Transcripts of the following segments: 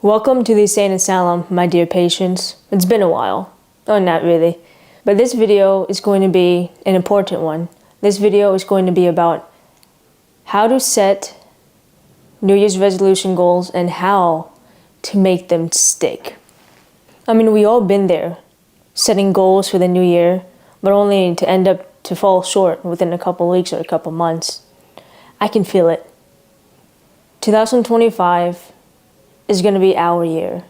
Welcome to the Sane Asylum, my dear patients. It's been a while. Oh, not really. But this video is going to be an important one. This video is going to be about how to set New Year's resolution goals and how to make them stick. I mean, we all been there, setting goals for the new year, but only to end up to fall short within a couple weeks or a couple months. I can feel it. 2025 is going to be our year.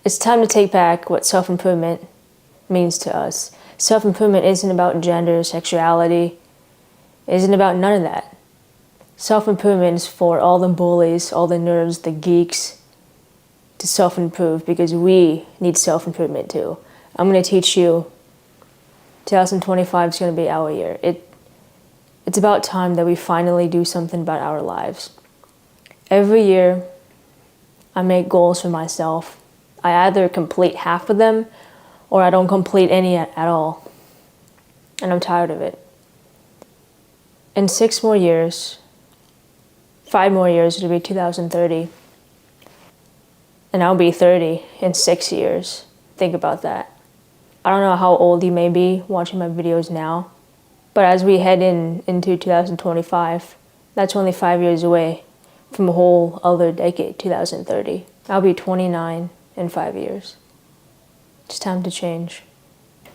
It's time to take back what self-improvement means to us. Self-improvement isn't about gender, sexuality. It isn't about none of that. Self-improvement is for all the bullies, all the nerds, the geeks to self-improve because we need self-improvement too. I'm going to teach you 2025 is going to be our year. It's about time that we finally do something about our lives. Every year, I make goals for myself. I either complete half of them or I don't complete any at all. And I'm tired of it. In 5 more years, it'll be 2030. And I'll be 30 in 6 years. Think about that. I don't know how old you may be watching my videos now, but as we head into 2025, that's only 5 years away from a whole other decade, 2030. I'll be 29 in 5 years. It's time to change.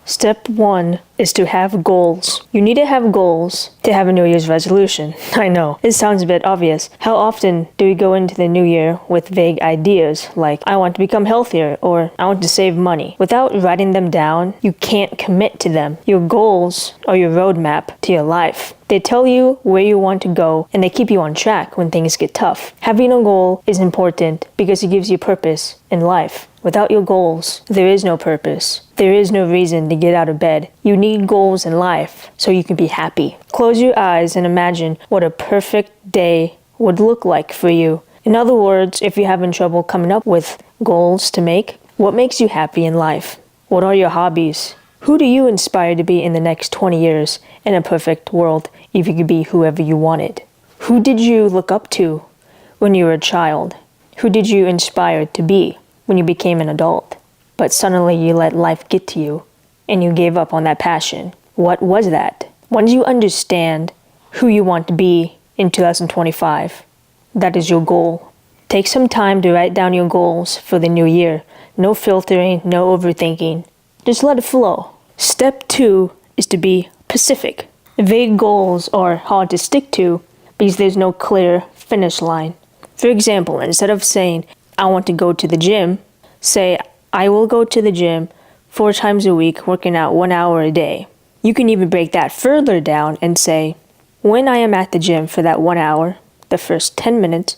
Step 1 is to have goals. You need to have goals to have a New Year's resolution. I know, it sounds a bit obvious. How often do we go into the new year with vague ideas like, I want to become healthier or I want to save money? Without writing them down, you can't commit to them. Your goals are your roadmap to your life. They tell you where you want to go and they keep you on track when things get tough. Having a goal is important because it gives you purpose in life. Without your goals, there is no purpose. There is no reason to get out of bed. You need goals in life so you can be happy. Close your eyes and imagine what a perfect day would look like for you. In other words, if you're having trouble coming up with goals to make, what makes you happy in life? What are your hobbies? Who do you inspire to be in the next 20 years in a perfect world if you could be whoever you wanted? Who did you look up to when you were a child? Who did you inspire to be when you became an adult? But suddenly you let life get to you and you gave up on that passion. What was that? Once you understand who you want to be in 2025, that is your goal. Take some time to write down your goals for the new year. No filtering, no overthinking. Just let it flow. Step 2 is to be specific. Vague goals are hard to stick to because there's no clear finish line. For example, instead of saying, I want to go to the gym, say, I will go to the gym 4 times a week, working out 1 hour a day. You can even break that further down and say, when I am at the gym for that 1 hour, the first 10 minutes,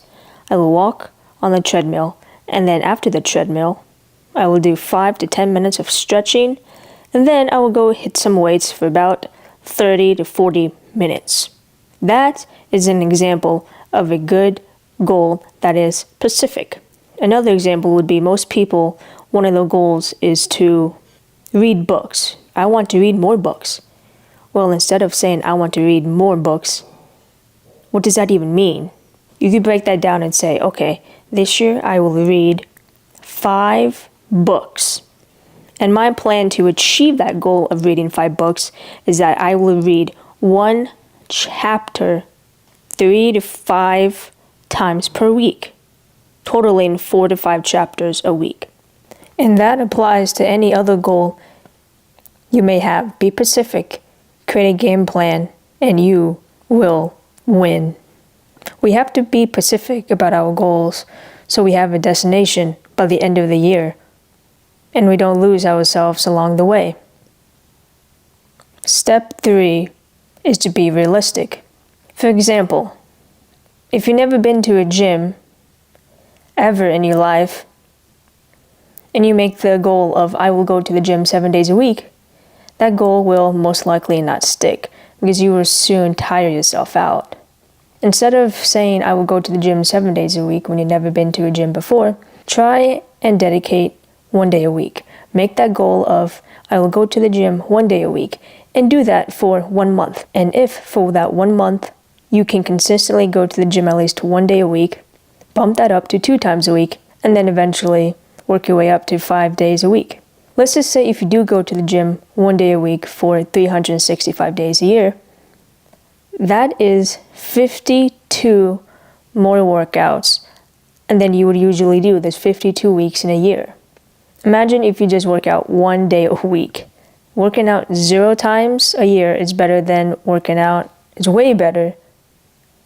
I will walk on the treadmill, and then after the treadmill, I will do 5 to 10 minutes of stretching, and then I will go hit some weights for about 30 to 40 minutes. That is an example of a good goal that is specific. Another example would be most people, one of their goals is to read books. I want to read more books. Well, instead of saying I want to read more books, what does that even mean? You could break that down and say, okay, this year I will read 5 books. And my plan to achieve that goal of reading 5 books is that I will read 1 chapter 3 to 5 times per week, totaling 4 to 5 chapters a week. And that applies to any other goal you may have. Be specific, create a game plan, and you will win. We have to be specific about our goals so we have a destination by the end of the year and we don't lose ourselves along the way. Step 3 is to be realistic. For example, if you've never been to a gym ever in your life, and you make the goal of I will go to the gym 7 days a week, that goal will most likely not stick because you will soon tire yourself out. Instead of saying I will go to the gym 7 days a week when you've never been to a gym before, try and dedicate 1 day a week. Make that goal of I will go to the gym 1 day a week and do that for 1 month. And if for that 1 month you can consistently go to the gym at least 1 day a week, bump that up to 2 times a week, and then eventually work your way up to 5 days a week. Let's just say if you do go to the gym 1 day a week for 365 days a year, that is 52 more workouts than you would usually do. There's 52 weeks in a year. Imagine if you just work out 1 day a week. Working out 0 times a year is better than working out, it's way better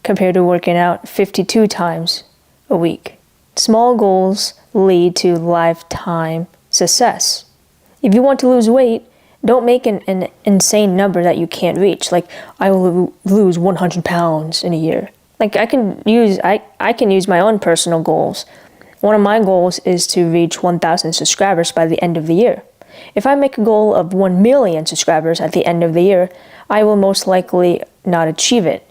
compared to working out 52 times a week. Small goals lead to lifetime success. If you want to lose weight, don't make an insane number that you can't reach. Like, I will lose 100 pounds in a year. Like, I can use my own personal goals. One of my goals is to reach 1,000 subscribers by the end of the year. If I make a goal of 1 million subscribers at the end of the year, I will most likely not achieve it.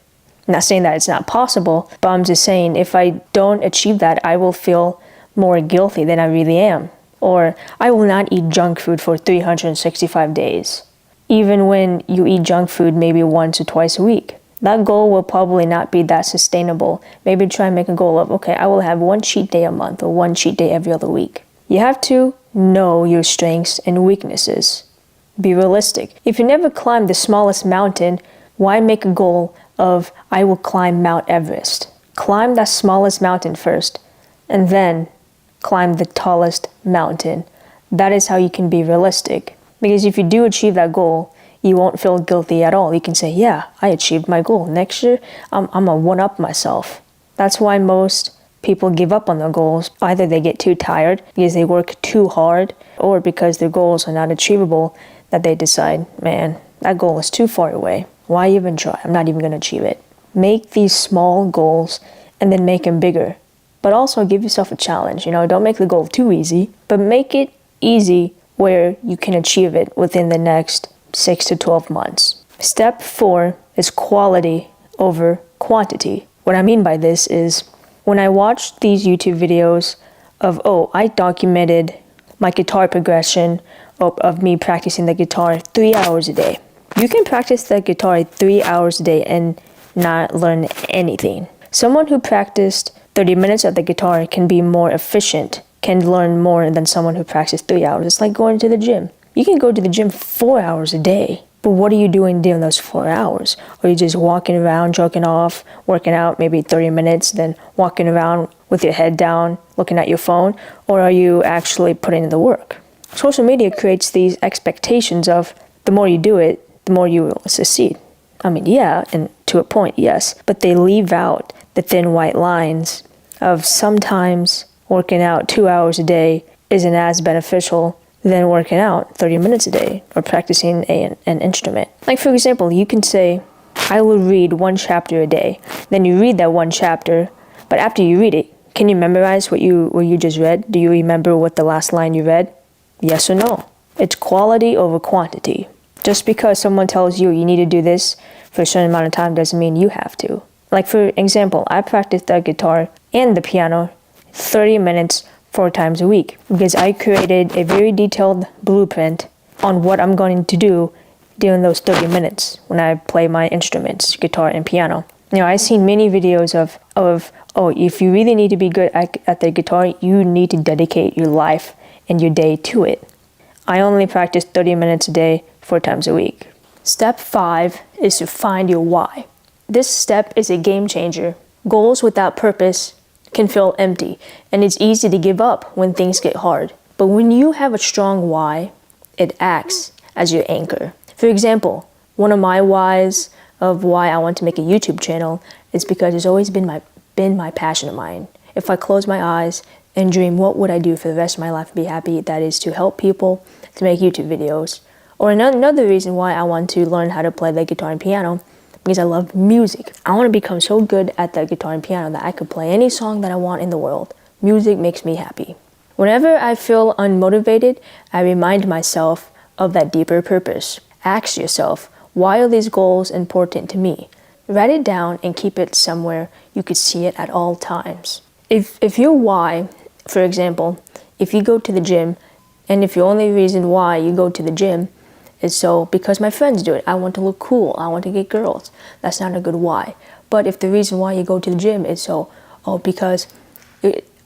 I'm not saying that it's not possible, but I'm just saying if I don't achieve that, I will feel more guilty than I really am. Or I will not eat junk food for 365 days. Even when you eat junk food maybe once or twice a week. That goal will probably not be that sustainable. Maybe try and make a goal of, okay, I will have 1 cheat day a month or 1 cheat day every other week. You have to know your strengths and weaknesses. Be realistic. If you never climb the smallest mountain, why make a goal of, I will climb Mount Everest? Climb that smallest mountain first, and then climb the tallest mountain. That is how you can be realistic. Because if you do achieve that goal, you won't feel guilty at all. You can say, yeah, I achieved my goal. Next year, I'm gonna one-up myself. That's why most people give up on their goals. Either they get too tired because they work too hard, or because their goals are not achievable, that they decide, man, that goal is too far away. Why even try? I'm not even gonna achieve it. Make these small goals and then make them bigger. But also give yourself a challenge. Don't make the goal too easy, but make it easy where you can achieve it within the next 6 to 12 months. Step 4 is quality over quantity. What I mean by this is when I watched these YouTube videos of, I documented my guitar progression of me practicing the guitar 3 hours a day. You can practice the guitar 3 hours a day and not learn anything. Someone who practiced 30 minutes at the guitar can be more efficient, can learn more than someone who practiced 3 hours. It's like going to the gym. You can go to the gym 4 hours a day, but what are you doing during those 4 hours? Are you just walking around, joking off, working out maybe 30 minutes, then walking around with your head down, looking at your phone? Or are you actually putting in the work? Social media creates these expectations of the more you do it, the more you will succeed. I mean, yeah, and to a point, yes, but they leave out the thin white lines of sometimes working out 2 hours a day isn't as beneficial than working out 30 minutes a day or practicing an instrument. Like, for example, you can say, I will read 1 chapter a day. Then you read that 1 chapter, but after you read it, can you memorize what you just read? Do you remember what the last line you read? Yes or no? It's quality over quantity. Just because someone tells you you need to do this for a certain amount of time doesn't mean you have to. Like, for example, I practice the guitar and the piano 30 minutes 4 times a week because I created a very detailed blueprint on what I'm going to do during those 30 minutes when I play my instruments, guitar and piano. I've seen many videos of if you really need to be good at the guitar, you need to dedicate your life and your day to it. I only practice 30 minutes a day 4 times a week. Step 5 is to find your why. This step is a game changer. Goals without purpose can feel empty, and it's easy to give up when things get hard. But when you have a strong why, it acts as your anchor. For example, one of my whys of why I want to make a YouTube channel is because it's always been my passion of mine. If I close my eyes and dream what would I do for the rest of my life and be happy, that is to help people, to make YouTube videos. Or another reason why I want to learn how to play the guitar and piano, because I love music. I want to become so good at the guitar and piano that I could play any song that I want in the world. Music makes me happy. Whenever I feel unmotivated, I remind myself of that deeper purpose. Ask yourself, why are these goals important to me? Write it down and keep it somewhere you could see it at all times. If your why, for example, if you go to the gym, and if your only reason why you go to the gym is so because my friends do it, I want to look cool, I want to get girls, that's not a good why. But if the reason why you go to the gym is because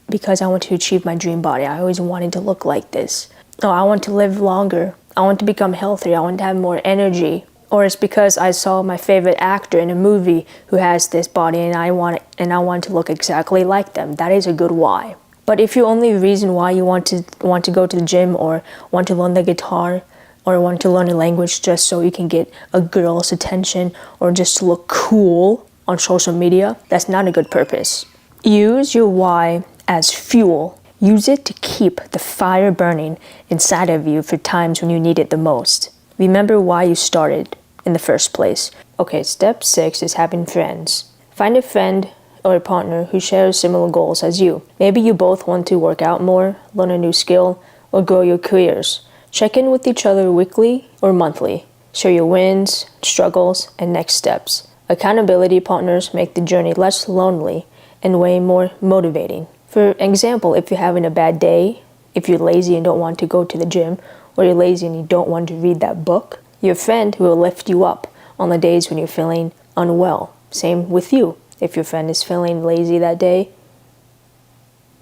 because I want to achieve my dream body. I always wanted to look like this. Oh, I want to live longer. I want to become healthier. I want to have more energy. Or it's because I saw my favorite actor in a movie who has this body and I want to look exactly like them. That is a good why. But if your only reason why you want to go to the gym or want to learn the guitar or want to learn a language just so you can get a girl's attention or just to look cool on social media, that's not a good purpose. Use your why as fuel. Use it to keep the fire burning inside of you for times when you need it the most. Remember why you started in the first place. Okay, step 6 is having friends. Find a friend or a partner who shares similar goals as you. Maybe you both want to work out more, learn a new skill, or grow your careers. Check in with each other weekly or monthly. Share your wins, struggles, and next steps. Accountability partners make the journey less lonely and way more motivating. For example, if you're having a bad day, if you're lazy and don't want to go to the gym, or you're lazy and you don't want to read that book, your friend will lift you up on the days when you're feeling unwell. Same with you. If your friend is feeling lazy that day,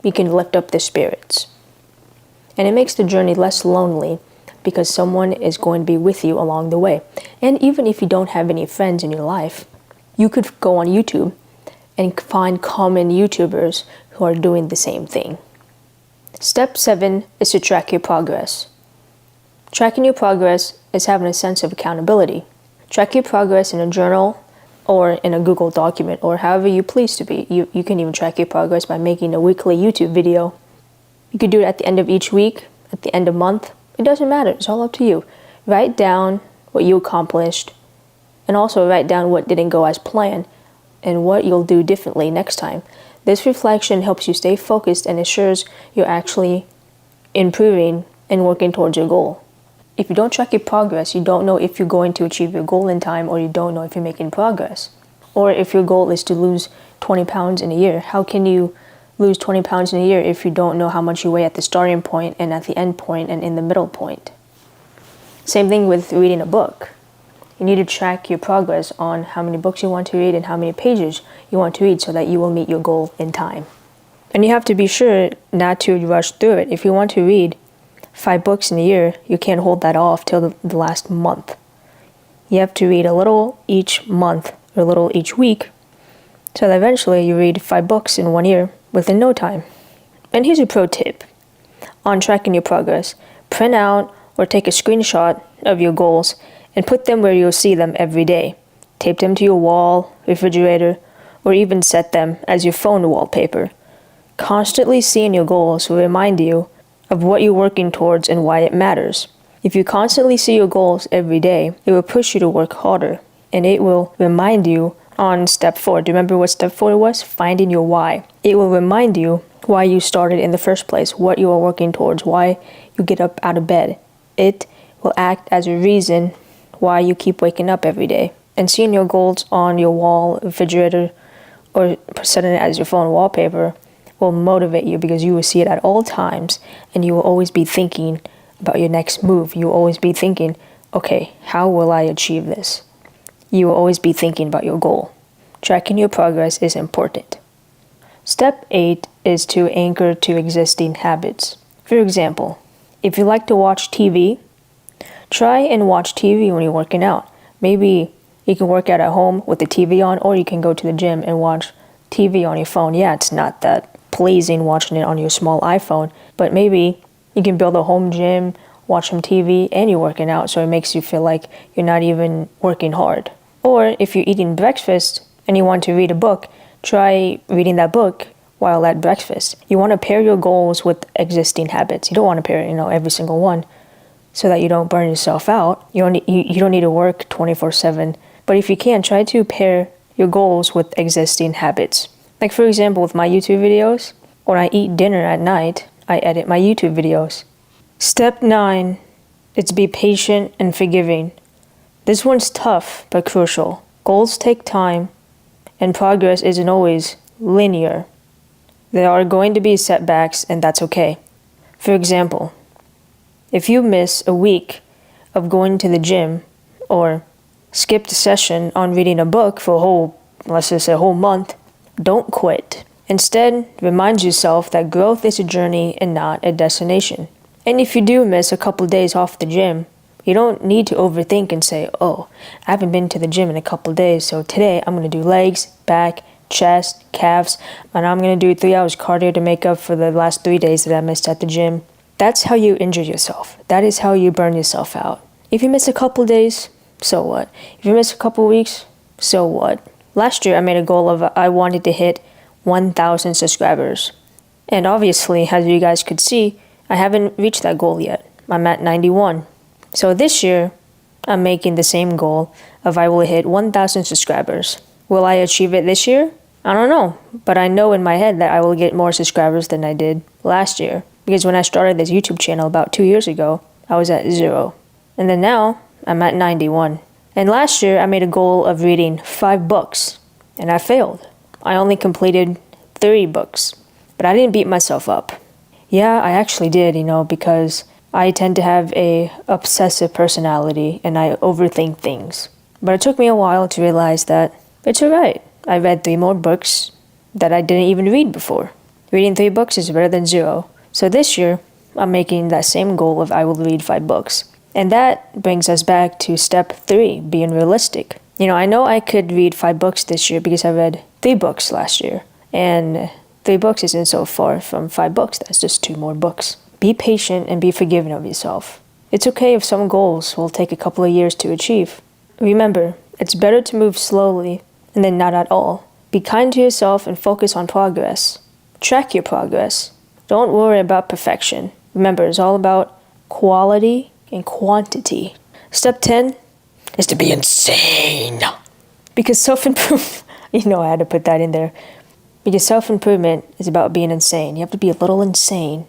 you can lift up their spirits. And it makes the journey less lonely because someone is going to be with you along the way. And even if you don't have any friends in your life, you could go on YouTube and find common YouTubers who are doing the same thing. Step 7 is to track your progress. Tracking your progress is having a sense of accountability. Track your progress in a journal or in a Google document or however you please to be. You can even track your progress by making a weekly YouTube video. You could do it at the end of each week, at the end of month. It doesn't matter. It's all up to you. Write down what you accomplished and also write down what didn't go as planned and what you'll do differently next time. This reflection helps you stay focused and ensures you're actually improving and working towards your goal. If you don't track your progress, you don't know if you're going to achieve your goal in time, or you don't know if you're making progress. Or if your goal is to lose 20 pounds in a year, how can you lose 20 pounds in a year if you don't know how much you weigh at the starting point and at the end point and in the middle point? Same thing with reading a book. You need to track your progress on how many books you want to read and how many pages you want to read so that you will meet your goal in time. And you have to be sure not to rush through it. If you want to read 5 books in a year, you can't hold that off till the last month. You have to read a little each month or a little each week so that eventually you read 5 books in 1 year within no time. And here's a pro tip on tracking your progress. Print out or take a screenshot of your goals and put them where you'll see them every day. Tape them to your wall, refrigerator, or even set them as your phone wallpaper. Constantly seeing your goals will remind you of what you're working towards and why it matters. If you constantly see your goals every day, it will push you to work harder, and it will remind you on step 4. Do you remember what step 4 was? Finding your why. It will remind you why you started in the first place, what you are working towards, why you get up out of bed. It will act as a reason why you keep waking up every day. And seeing your goals on your wall, refrigerator, or setting it as your phone wallpaper will motivate you because you will see it at all times and you will always be thinking about your next move. You will always be thinking, okay, how will I achieve this? You will always be thinking about your goal. Tracking your progress is important. Step 8 is to anchor to existing habits. For example, if you like to watch TV, try and watch TV when you're working out. Maybe you can work out at home with the TV on, or you can go to the gym and watch TV on your phone. Yeah, it's not that pleasing watching it on your small iPhone, but maybe you can build a home gym, watch some TV, and you're working out, so it makes you feel like you're not even working hard. Or if you're eating breakfast and you want to read a book, try reading that book while at breakfast. You want to pair your goals with existing habits. You don't want to pair, every single one so that you don't burn yourself out. You don't need to work 24/7. But if you can, try to pair your goals with existing habits. Like for example, with my YouTube videos, when I eat dinner at night, I edit my YouTube videos. Step 9 is to be patient and forgiving. This one's tough but crucial. Goals take time, and progress isn't always linear. There are going to be setbacks, and that's okay. For example, if you miss a week of going to the gym or skipped a session on reading a book for let's just say a whole month, don't quit. Instead, remind yourself that growth is a journey and not a destination. And if you do miss a couple days off the gym, you don't need to overthink and say, oh, I haven't been to the gym in a couple days, so today I'm going to do legs, back, chest, calves, and I'm going to do 3 hours cardio to make up for the last 3 days that I missed at the gym. That's how you injure yourself. That is how you burn yourself out. If you miss a couple days, so what? If you miss a couple weeks, so what? Last year I made a goal of I wanted to hit 1,000 subscribers. And obviously, as you guys could see, I haven't reached that goal yet. I'm at 91. So this year, I'm making the same goal of I will hit 1,000 subscribers. Will I achieve it this year? I don't know, but I know in my head that I will get more subscribers than I did last year. Because when I started this YouTube channel about 2 years ago, I was at 0. And then now, I'm at 91. And last year, I made a goal of reading 5 books, and I failed. I only completed 30 books, but I didn't beat myself up. Yeah, I actually did, because I tend to have a obsessive personality and I overthink things. But it took me a while to realize that it's alright. I read 3 more books that I didn't even read before. Reading 3 books is better than 0. So this year, I'm making that same goal of I will read 5 books. And that brings us back to step 3, being realistic. I know I could read 5 books this year because I read 3 books last year. And 3 books isn't so far from 5 books. That's just 2 more books. Be patient and be forgiving of yourself. It's okay if some goals will take a couple of years to achieve. Remember, it's better to move slowly and then not at all. Be kind to yourself and focus on progress. Track your progress. Don't worry about perfection. Remember, it's all about quality and quantity. Step 10 is to be insane. Because self-improvement, I had to put that in there. Because self-improvement is about being insane. You have to be a little insane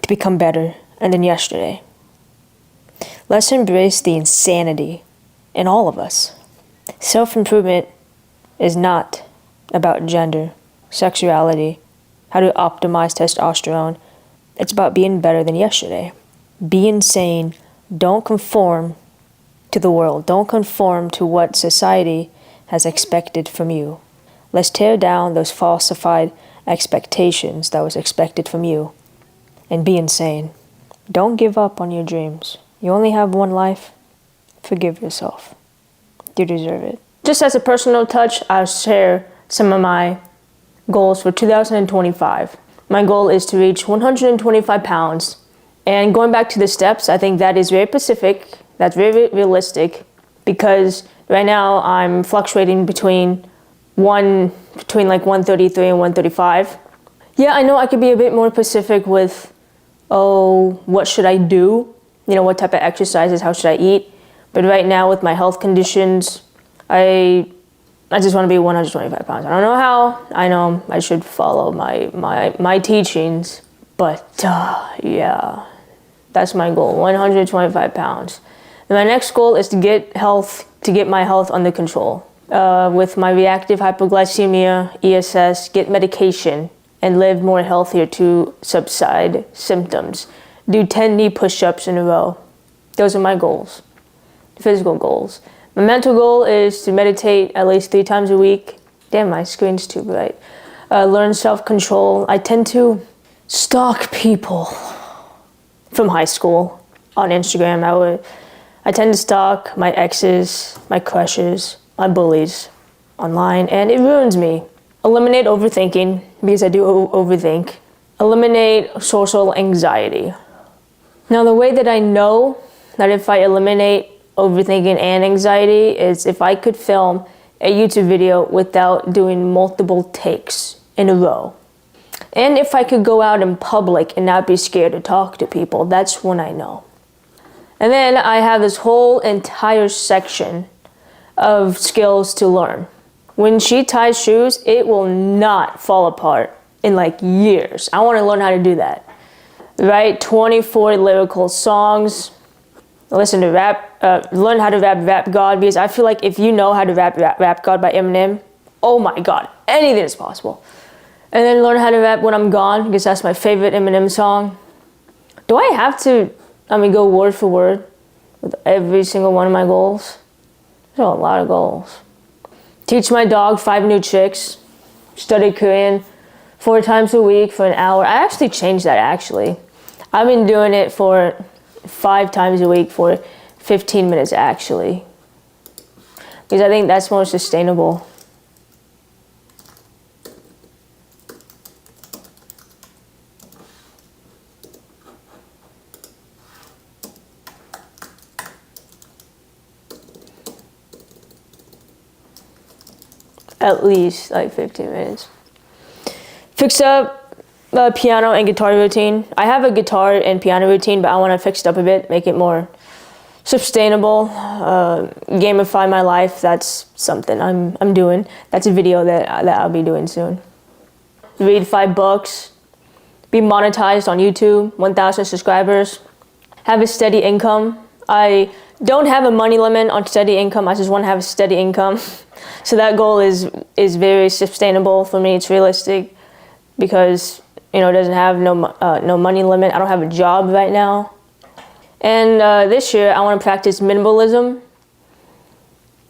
to become better than yesterday. Let's embrace the insanity in all of us. Self-improvement is not about gender, sexuality, how to optimize testosterone. It's about being better than yesterday. Be insane. Don't conform to the world. Don't conform to what society has expected from you. Let's tear down those falsified expectations that was expected from you. And be insane. Don't give up on your dreams. You only have one life. Forgive yourself. You deserve it. Just as a personal touch, I'll share some of my goals for 2025. My goal is to reach 125 pounds. And going back to the steps, I think that is very specific. That's very realistic. Because right now I'm fluctuating between like 133 and 135. Yeah, I know I could be a bit more specific with what should I do? What type of exercises, how should I eat? But right now with my health conditions, I just want to be 125 pounds. I don't know how. I know I should follow my teachings. But yeah, that's my goal, 125 pounds. And my next goal is to get my health under control. With my reactive hypoglycemia, ESS, get medication, and live more healthier to subside symptoms. Do 10 knee push-ups in a row. Those are my goals, physical goals. My mental goal is to meditate at least 3 times a week. Damn, my screen's too bright. Learn self-control. I tend to stalk people from high school on Instagram. I tend to stalk my exes, my crushes, my bullies online, and it ruins me. Eliminate overthinking, because I do overthink. Eliminate social anxiety. Now, the way that I know that if I eliminate overthinking and anxiety is if I could film a YouTube video without doing multiple takes in a row. And if I could go out in public and not be scared to talk to people, that's when I know. And then I have this whole entire section of skills to learn. When she ties shoes, it will not fall apart in like years. I want to learn how to do that. Write 24 lyrical songs. Listen to rap. Learn how to Rap God, because I feel like if you know how to Rap God by Eminem, oh my God, anything is possible. And then learn how to rap When I'm Gone, because that's my favorite Eminem song. Do I have to, go word for word with every single one of my goals? There's a lot of goals. Teach my dog 5 new tricks. Study Korean 4 times a week for an hour. I actually changed that actually. I've been doing it for 5 times a week for 15 minutes actually. Because I think that's more sustainable. At least like 15 minutes. Fix up piano and guitar routine. I have a guitar and piano routine, but I want to fix it up a bit, make it more sustainable, gamify my life. That's something I'm doing. That's a video that I'll be doing soon. Read 5 books, be monetized on YouTube, 1,000 subscribers, have a steady income. I don't have a money limit on steady income. I just want to have a steady income. So that goal is very sustainable for me. It's realistic because, you know, it doesn't have no money limit. I don't have a job right now. And this year I want to practice minimalism.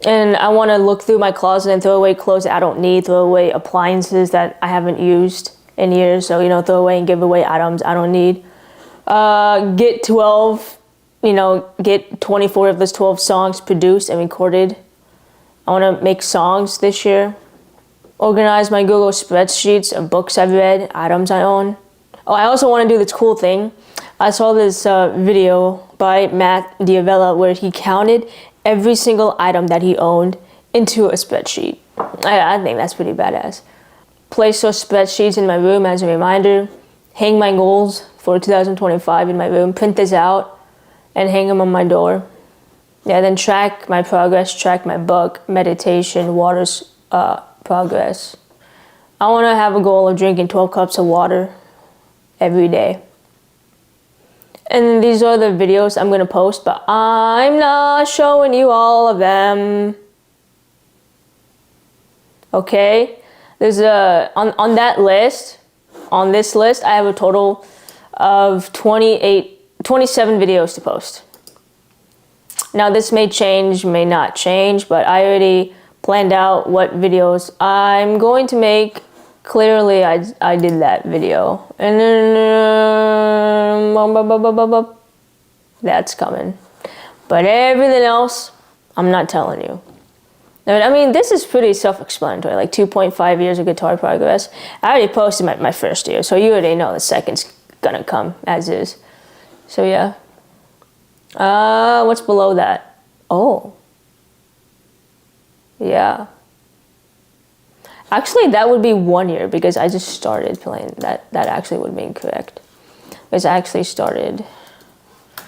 And I want to look through my closet and throw away clothes that I don't need, throw away appliances that I haven't used in years. So, you know, throw away and give away items I don't need. Get 12, you know, get 24 of those 12 songs produced and recorded. I want to make songs this year. Organize my Google spreadsheets of books I've read, items I own. Oh, I also want to do this cool thing. I saw this video by Matt D'Avella where he counted every single item that he owned into a spreadsheet. I think that's pretty badass. Place those spreadsheets in my room as a reminder. Hang my goals for 2025 in my room. Print this out and hang them on my door. Yeah, then track my progress, track my book, meditation, water's progress. I want to have a goal of drinking 12 cups of water every day. And these are the videos I'm going to post, but I'm not showing you all of them. Okay? There's on that list, on this list, I have a total of 27 videos to post. Now this may change, may not change, but I already planned out what videos I'm going to make. Clearly I did that video. And then that's coming. But everything else, I'm not telling you. I mean, this is pretty self-explanatory, like 2.5 years of guitar progress. I already posted my first year, so you already know the second's gonna come as is. So yeah. What's below that? Oh. Yeah. Actually, that would be 1 year because I just started playing. That actually would be incorrect. Because I actually started.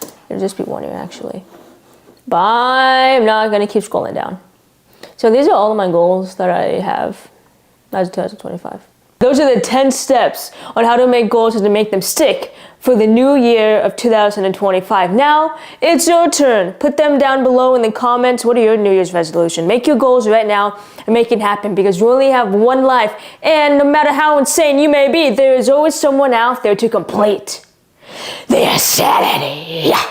It would just be 1 year actually. But I'm not gonna keep scrolling down. So these are all of my goals that I have as 2025. Those are the 10 steps on how to make goals and to make them stick for the new year of 2025. Now, it's your turn. Put them down below in the comments. What are your New Year's resolutions? Make your goals right now and make it happen because you only have one life. And no matter how insane you may be, there is always someone out there to complete the insanity. Yeah.